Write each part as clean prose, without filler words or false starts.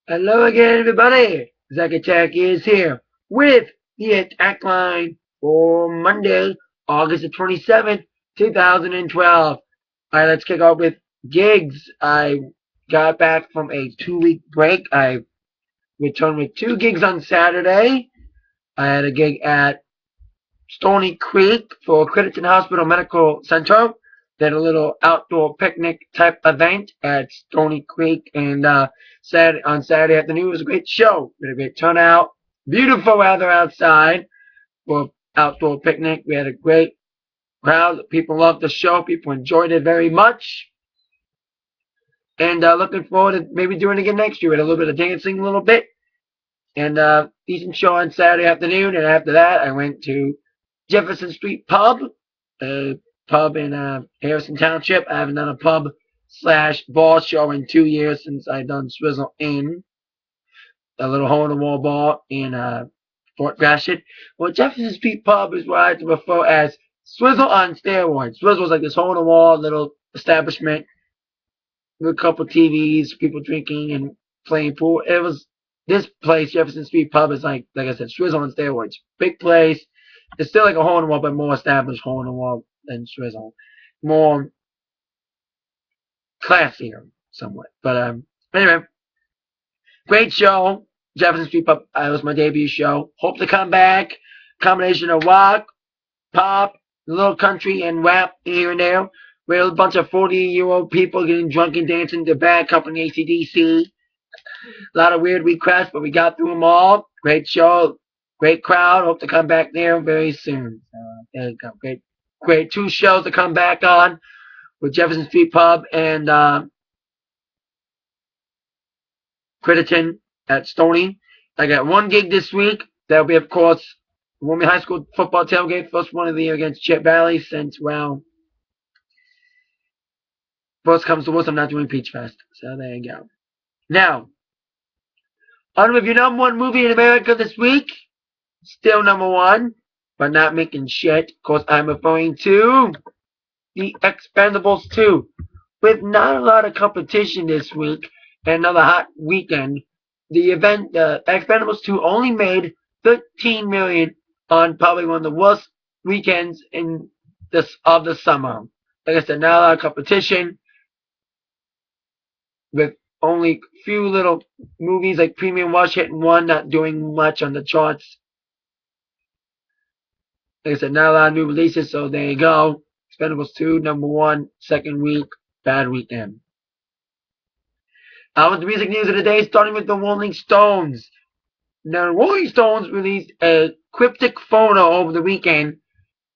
Hello again, everybody. Zack Attack is here with the Atakline for Monday, August the 27th, 2012. All right, let's kick off with gigs. I got back from a 2-week break. I returned with 2 gigs on Saturday. I had a gig at Stony Creek for Crediton Hospital Medical Center. They had a little outdoor picnic type event at Stony Creek, and on Saturday afternoon it was a great show. We had a great turnout, beautiful weather outside for outdoor picnic. We had a great crowd. People loved the show. People enjoyed it very much, and looking forward to maybe doing it again next year. We had a little bit of dancing, a little bit, and decent show on Saturday afternoon. And after that, I went to Jefferson Street Pub, a pub in Harrison Township. I haven't done a pub slash bar show in 2 years since I done Swizzle in a little hole in the wall bar in Fort Gratiot. Well, Jefferson Street Pub is what I like to refer as Swizzle on steroids. Swizzle was like this hole in the wall little establishment with a couple TVs, people drinking and playing pool. It was this place, Jefferson Street Pub, is like I said, Swizzle on steroids. Big place. It's still like a hole in the wall, but more established hole in the wall than Swizzle. More classier, somewhat. But anyway, great show. Jefferson Street Pub. It was my debut show. Hope to come back. Combination of rock, pop, a little country, and rap here and there. We had a bunch of 40-year-old people getting drunk and dancing to Bad Company AC/DC. A lot of weird requests, but we got through them all. Great show. Great crowd. Hope to come back there very soon. There you go. Great 2 shows to come back on with Jefferson Street Pub and Crediton at Stony. I got 1 gig this week. That'll be, of course, Women High School football tailgate. First one of the year against Chip Valley since, well, first comes to worst, I'm not doing Peach Fest. So there you go. Now, on with your number 1 movie in America this week. Still number 1, but not making shit. Of course, I'm referring to The Expendables 2. With not a lot of competition this week and another hot weekend, the event, Expendables 2, only made $13 million on probably one of the worst weekends of the summer. Like I said, not a lot of competition. With only a few little movies like Premium Rush hitting 1, not doing much on the charts. Like I said, not a lot of new releases, so there you go. Expendables 2, number 1, second week, bad weekend. With the music news of the day, starting with the Rolling Stones. Now, the Rolling Stones released a cryptic photo over the weekend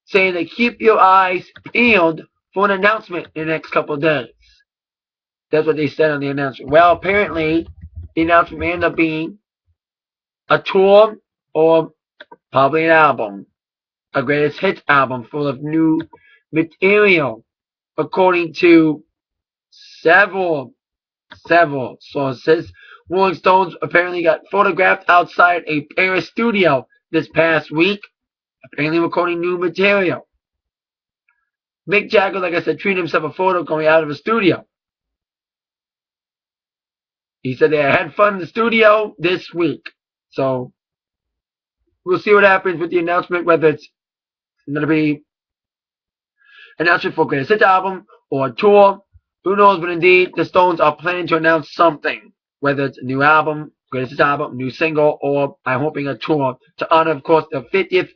saying that keep your eyes peeled for an announcement in the next couple of days. That's what they said on the announcement. Well, apparently, the announcement may end up being a tour or probably an album. A greatest hits album full of new material, according to several sources. Rolling Stones apparently got photographed outside a Paris studio this past week, apparently recording new material. Mick Jagger, like I said, tweeted himself a photo going out of a studio. He said they had fun in the studio this week. So we'll see what happens with the announcement, whether it's going to be an announcement for greatest hits album or a tour. Who knows, but indeed, the Stones are planning to announce something. Whether it's a new album, greatest hits album, new single, or I'm hoping a tour to honor, of course, their 50th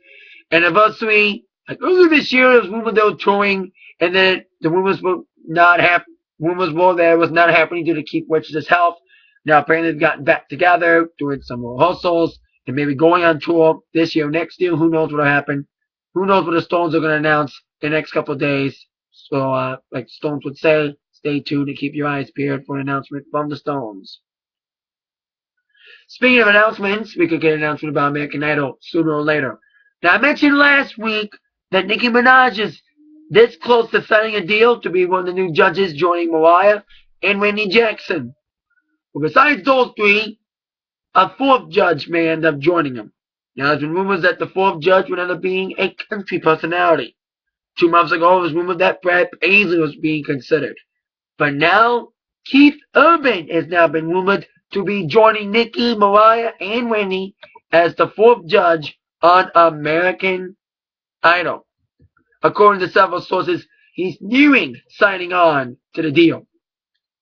anniversary. Like earlier this year, it was rumored they were touring, and then the rumors were that it was not happening due to Keith Richards' health. Now, apparently, they've gotten back together, doing some rehearsals, and maybe going on tour this year, next year. Who knows what will happen? Who knows what the Stones are going to announce in the next couple of days? So, like Stones would say, stay tuned and keep your eyes peeled for an announcement from the Stones. Speaking of announcements, we could get an announcement about American Idol sooner or later. Now, I mentioned last week that Nicki Minaj is this close to signing a deal to be one of the new judges, joining Mariah and Randy Jackson. Well, besides those 3, a 4th judge may end up joining them. Now, there's been rumors that the 4th judge would end up being a country personality. 2 months ago, it was rumored that Brad Paisley was being considered. But now, Keith Urban has now been rumored to be joining Nikki, Mariah, and Wendy as the fourth judge on American Idol. According to several sources, he's nearing signing on to the deal.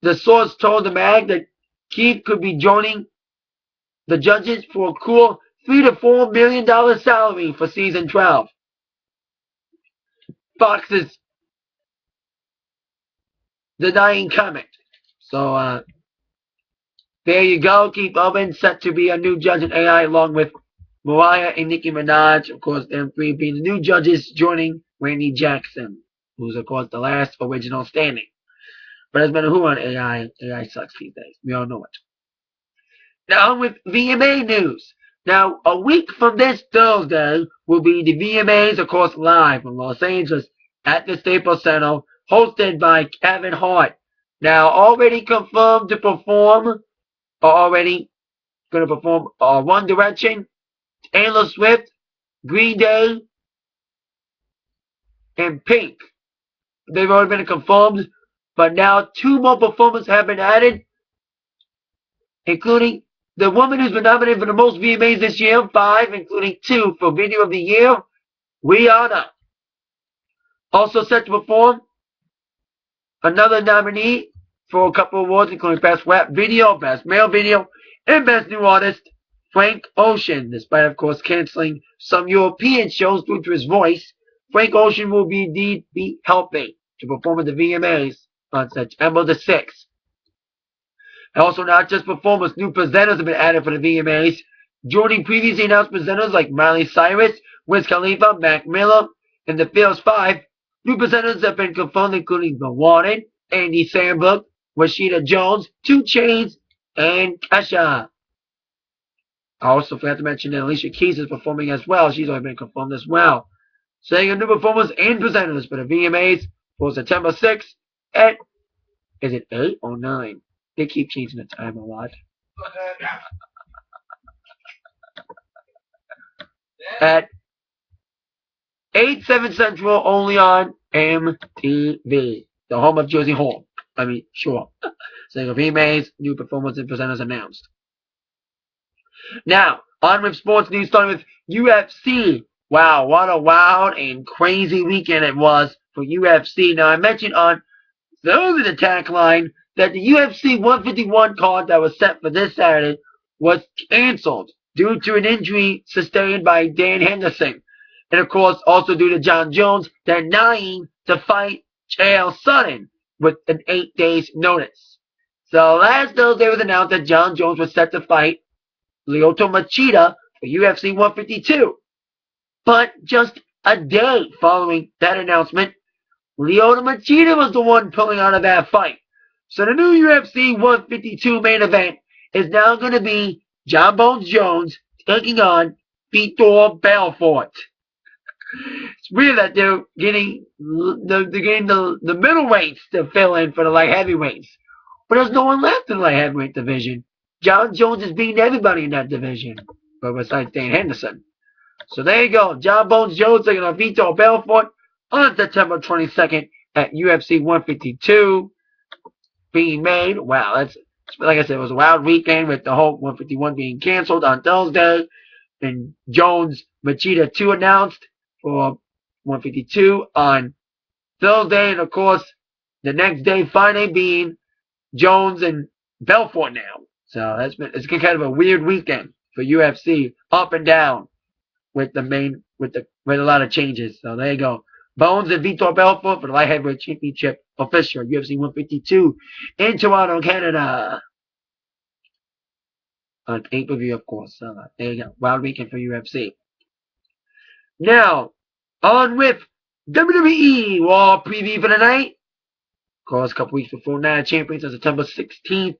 The source told the mag that Keith could be joining the judges for a cool $3 to $4 million salary for season 12. Fox is denying comment. So, there you go. Keith Urban set to be a new judge in AI along with Mariah and Nicki Minaj. Of course, them three being the new judges joining Randy Jackson, who's, of course, the last original standing. But as matter who on AI, AI sucks these days. We all know it. Now with VMA news. Now, a week from this Thursday will be the VMAs, of course, live from Los Angeles at the Staples Center, hosted by Kevin Hart. Now, already confirmed to perform, or already going to perform One Direction, Taylor Swift, Green Day, and Pink. They've already been confirmed, but now 2 more performers have been added, including the woman who's been nominated for the most VMAs this year, 5, including 2 for Video of the Year, Rihanna. Also set to perform another nominee for a couple of awards, including Best Rap Video, Best Male Video, and Best New Artist, Frank Ocean. Despite, of course, canceling some European shows due to his voice, Frank Ocean will indeed be helping to perform at the VMAs on September the 6th. Also, not just performers, new presenters have been added for the VMAs, joining previously announced presenters like Miley Cyrus, Wiz Khalifa, Mac Miller, and the Fierce 5. New presenters have been confirmed, including The Warden, Andy Samberg, Rashida Jones, 2 Chainz, and Kesha. I also forgot to mention that Alicia Keys is performing as well. She's already been confirmed as well. So you got new performers and presenters for the VMAs for September 6th at, is it 8 or 9? They keep changing the time a lot. At 8, 7 Central, only on MTV, the home of Jersey Hall. I mean, sure. So the VMAs, new performers and presenters announced. Now, on with sports news, starting with UFC. Wow, what a wild and crazy weekend it was for UFC. Now, I mentioned on Thursday Atakline that the UFC 151 card that was set for this Saturday was canceled due to an injury sustained by Dan Henderson. And of course, also due to John Jones denying to fight Chael Sonnen with an 8 days notice. So last Thursday it was announced that John Jones was set to fight Lyoto Machida for UFC 152. But just a day following that announcement, Lyoto Machida was the one pulling out of that fight. So the new UFC 152 main event is now going to be John Bones Jones taking on Vitor Belfort. It's weird that they're getting the middleweights to fill in for the light heavyweights. But there's no one left in the light heavyweight division. John Jones is beating everybody in that division, but besides Dan Henderson. So there you go. John Bones Jones taking on Vitor Belfort on September 22nd at UFC 152 being made. Wow, that's, like I said, it was a wild weekend with the whole 151 being canceled on Thursday. And Jones Machida 2 announced for 152 on Thursday. And of course, the next day, Friday, being Jones and Belfort now. So it's kind of a weird weekend for UFC, up and down with a lot of changes. So there you go. Bones and Vitor Belfort for the light heavyweight championship official UFC 152 in Toronto, Canada. On pay-per-view, of course. So there you go. Wild weekend for UFC. Now, on with WWE Raw preview for the night. Of course, a couple weeks before Night of Champions on September 16th.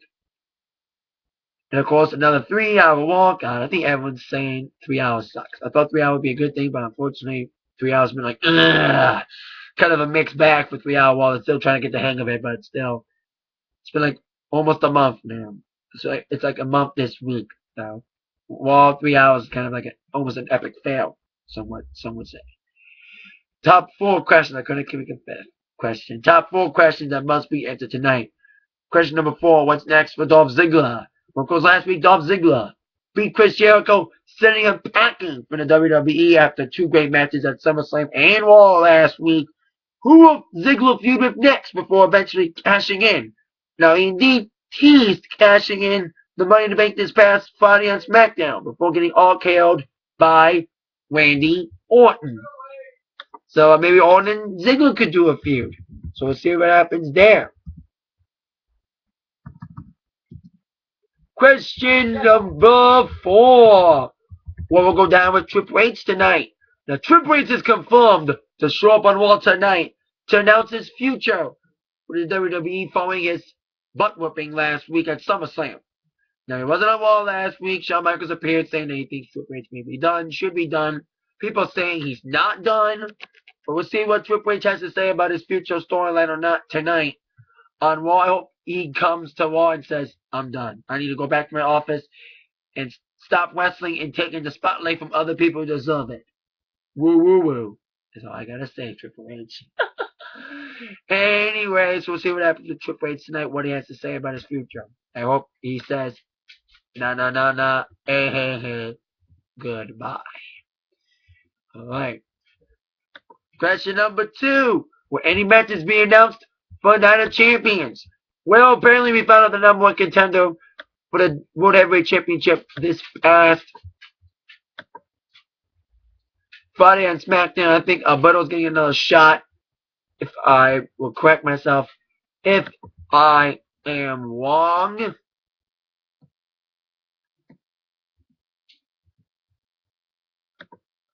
And of course, another 3-hour walk. I think everyone's saying 3 hours sucks. I thought 3 hours would be a good thing, but unfortunately, 3 hours has been like, ugh. Kind of a mixed bag for 3 hour walk. I'm still trying to get the hang of it, but it's been like almost a month now. So it's like a month this week. So, Raw 3 hours is kind of like almost an epic fail, some would say. Top 4 questions. I couldn't give a fifth question. Top 4 questions that must be answered tonight. Question number 4. What's next for Dolph Ziggler? Of course, last week, Dolph Ziggler beat Chris Jericho, sending him packing from the WWE after 2 great matches at SummerSlam and Raw last week. Who will Ziggler feud with next before eventually cashing in? Now, he indeed teased cashing in the Money in the Bank this past Friday on Smackdown before getting RKO'd by Randy Orton. So maybe Orton and Ziggler could do a feud. So we'll see what happens there. Question number 4. What will go down with Triple H tonight? Now, Triple H is confirmed to show up on Raw tonight to announce his future with the WWE following his butt whooping last week at SummerSlam. Now, he wasn't on Raw last week. Shawn Michaels appeared saying that he thinks Triple H may be done, should be done. People are saying he's not done. But we'll see what Triple H has to say about his future storyline or not tonight on Raw. I hope he comes to Raw and says, I'm done. I need to go back to my office and stop wrestling and taking the spotlight from other people who deserve it. Woo, woo, woo. That's all I gotta say, Triple H. Anyways, we'll see what happens with Triple H tonight, what he has to say about his future. I hope he says, nah, hey, goodbye. Alright. Question number 2. Will any matches be announced for Night of Champions? Well, apparently we found out the number 1 contender for the World Heavyweight Championship this past Friday on SmackDown. I think Alberto's getting another shot. If I will correct myself, if I am wrong.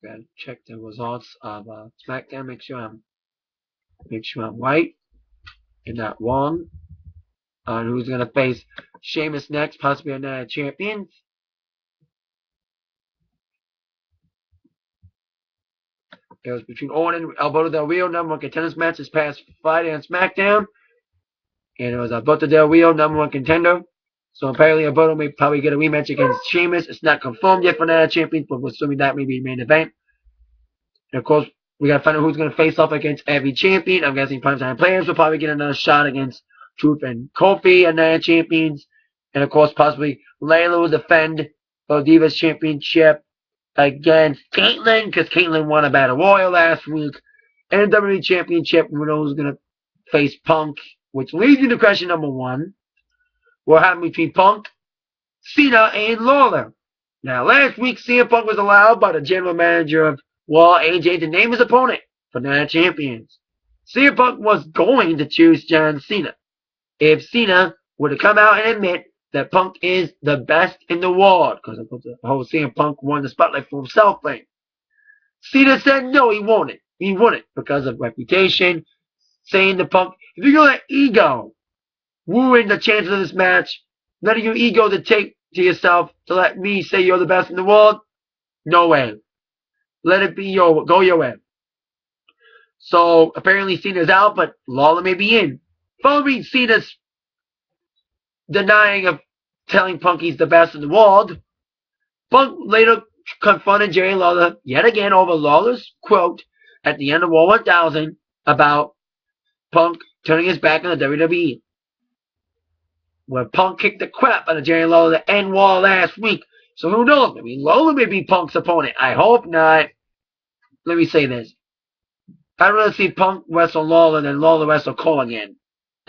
Gotta check the results of SmackDown. Make sure I'm right and not wrong on who's gonna face Sheamus next, possibly on Night of Champions. It was between Orton and Alberto Del Rio, number 1 contenders match this past Friday on SmackDown. And it was Alberto Del Rio, number 1 contender. So apparently Alberto may probably get a rematch against Sheamus. It's not confirmed yet for Night of Champions, but we're assuming that may be the main event. And of course, we gotta find out who's gonna face off against every champion. I'm guessing Primetime Players will probably get another shot against Truth and Kofi at Night of Champions. And of course, possibly Layla will defend the Divas Championship against Caitlyn, because Caitlyn won a Battle Royal last week. And the WWE Championship, we know who's going to face Punk, which leads me to question number 1. What happened between Punk, Cena, and Lawler? Now, last week, CM Punk was allowed by the general manager of Raw, AJ, to name his opponent for Night of Champions. CM Punk was going to choose John Cena if Cena were to come out and admit that Punk is the best in the world, because of the whole CM Punk won the spotlight for himself thing. Cena said no, he won't. He wouldn't because of reputation, saying to Punk, if you're going to let ego ruin the chances of this match, letting your ego to take to yourself to let me say you're the best in the world, no way. Let it be go your way. So apparently Cena's out, but Lawler may be in. Following Cena's denying of telling Punk he's the best in the world, Punk later confronted Jerry Lawler yet again over Lawler's quote at the end of War 1000 about Punk turning his back on the WWE. Where Punk kicked the crap out of Jerry Lawler to end War last week. So who knows? I mean, Lawler may be Punk's opponent. I hope not. Let me say this. I'd rather see Punk wrestle Lawler than Lawler wrestle Cole again.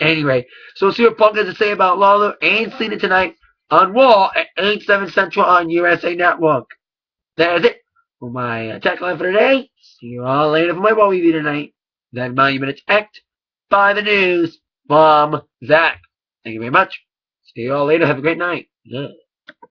Anyway, so we'll see what Punk has to say about Lawler and Cena tonight on Raw at 8/7 Central on USA Network. That's it for my Atakline for today. See you all later for my Raw review tonight. Then Monument Act by the news from Zach. Thank you very much. See you all later. Have a great night. Yeah.